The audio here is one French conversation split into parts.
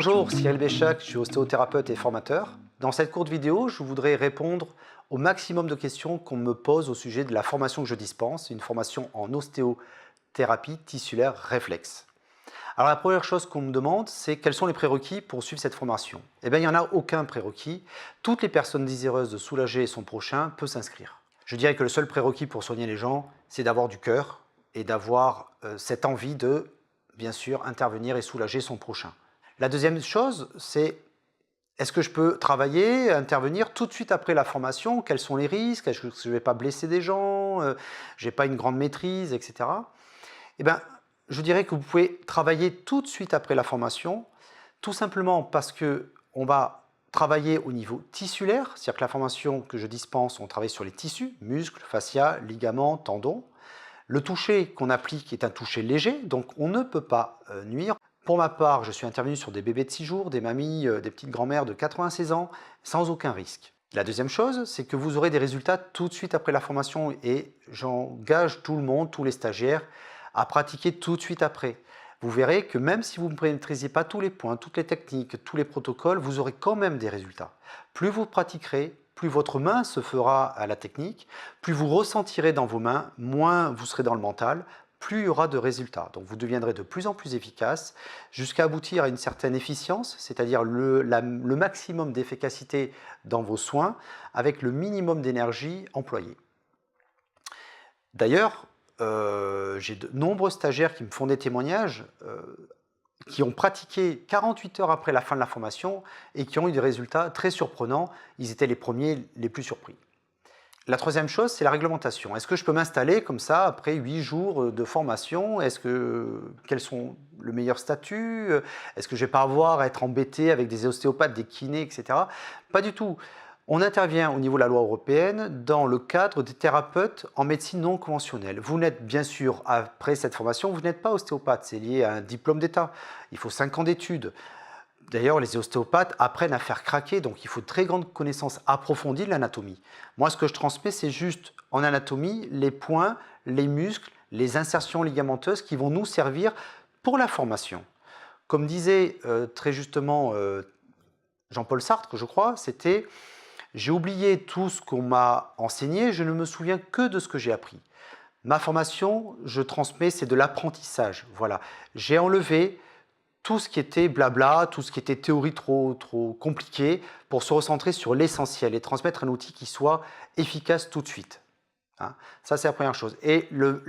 Bonjour, Cyril Béchac, je suis ostéothérapeute et formateur. Dans cette courte vidéo, je voudrais répondre au maximum de questions qu'on me pose au sujet de la formation que je dispense, une formation en ostéothérapie tissulaire réflexe. Alors la première chose qu'on me demande, c'est quels sont les prérequis pour suivre cette formation. Eh bien, il n'y en a aucun prérequis. Toutes les personnes désireuses de soulager son prochain peuvent s'inscrire. Je dirais que le seul prérequis pour soigner les gens, c'est d'avoir du cœur et d'avoir cette envie de, bien sûr, intervenir et soulager son prochain. La deuxième chose, c'est est-ce que je peux travailler, intervenir tout de suite après la formation? Quels sont les risques? Est-ce que je ne vais pas blesser des gens? Je n'ai pas une grande maîtrise, etc. Eh bien, je dirais que vous pouvez travailler tout de suite après la formation, tout simplement parce qu'on va travailler au niveau tissulaire, c'est-à-dire que la formation que je dispense, on travaille sur les tissus, muscles, fascia, ligaments, tendons. Le toucher qu'on applique est un toucher léger, donc on ne peut pas nuire. Pour ma part, je suis intervenu sur des bébés de 6 jours, des mamies, des petites grand-mères de 96 ans, sans aucun risque. La deuxième chose, c'est que vous aurez des résultats tout de suite après la formation et j'engage tout le monde, tous les stagiaires, à pratiquer tout de suite après. Vous verrez que même si vous ne maîtrisez pas tous les points, toutes les techniques, tous les protocoles, vous aurez quand même des résultats. Plus vous pratiquerez, plus votre main se fera à la technique, plus vous ressentirez dans vos mains, moins vous serez dans le mental, plus il y aura de résultats. Donc vous deviendrez de plus en plus efficace jusqu'à aboutir à une certaine efficience, c'est-à-dire le maximum d'efficacité dans vos soins avec le minimum d'énergie employée. D'ailleurs, j'ai de nombreux stagiaires qui me font des témoignages qui ont pratiqué 48 heures après la fin de la formation et qui ont eu des résultats très surprenants. Ils étaient les premiers les plus surpris. La troisième chose, c'est la réglementation. Est-ce que je peux m'installer comme ça après 8 jours de formation? Quels sont le meilleur statut? Est-ce que je ne vais pas avoir à être embêté avec des ostéopathes, des kinés, etc. Pas du tout. On intervient au niveau de la loi européenne dans le cadre des thérapeutes en médecine non conventionnelle. Vous n'êtes bien sûr, après cette formation, vous n'êtes pas ostéopathe, c'est lié à un diplôme d'État. Il faut 5 ans d'études. D'ailleurs, les ostéopathes apprennent à faire craquer, donc il faut de très grandes connaissances approfondies de l'anatomie. Moi, ce que je transmets, c'est juste en anatomie les points, les muscles, les insertions ligamenteuses qui vont nous servir pour la formation. Comme disait très justement Jean-Paul Sartre, je crois, c'était « J'ai oublié tout ce qu'on m'a enseigné, je ne me souviens que de ce que j'ai appris ». Ma formation, je transmets, c'est de l'apprentissage. Voilà, j'ai enlevé tout ce qui était blabla, tout ce qui était théorie trop compliquée pour se recentrer sur l'essentiel et transmettre un outil qui soit efficace tout de suite. Hein. Ça, c'est la première chose. Et le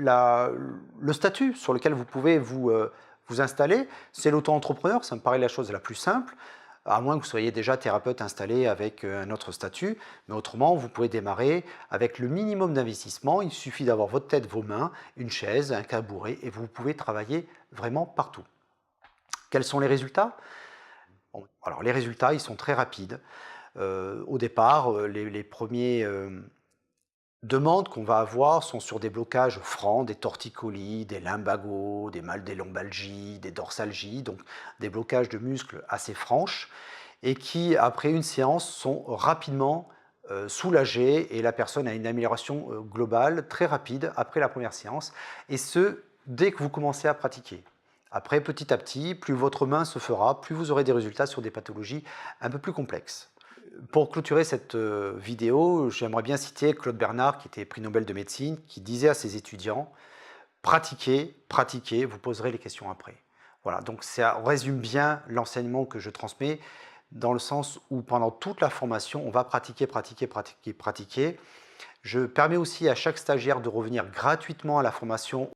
statut sur lequel vous pouvez vous installer, c'est l'auto-entrepreneur. Ça me paraît la chose la plus simple, à moins que vous soyez déjà thérapeute installé avec un autre statut. Mais autrement, vous pouvez démarrer avec le minimum d'investissement. Il suffit d'avoir votre tête, vos mains, une chaise, un cabouret, et vous pouvez travailler vraiment partout. Quels sont les résultats? Bon, alors les résultats, ils sont très rapides. Au départ, les premiers demandes qu'on va avoir sont sur des blocages francs, des torticolis, des lumbagos, des lombalgies, des dorsalgies, donc des blocages de muscles assez franches et qui, après une séance, sont rapidement soulagés et la personne a une amélioration globale très rapide après la première séance et ce, dès que vous commencez à pratiquer. Après, petit à petit, plus votre main se fera, plus vous aurez des résultats sur des pathologies un peu plus complexes. Pour clôturer cette vidéo, j'aimerais bien citer Claude Bernard, qui était prix Nobel de médecine, qui disait à ses étudiants « Pratiquez, pratiquez, vous poserez les questions après ». Voilà, donc ça résume bien l'enseignement que je transmets, dans le sens où pendant toute la formation, on va pratiquer, pratiquer, pratiquer, pratiquer. Je permets aussi à chaque stagiaire de revenir gratuitement à la formation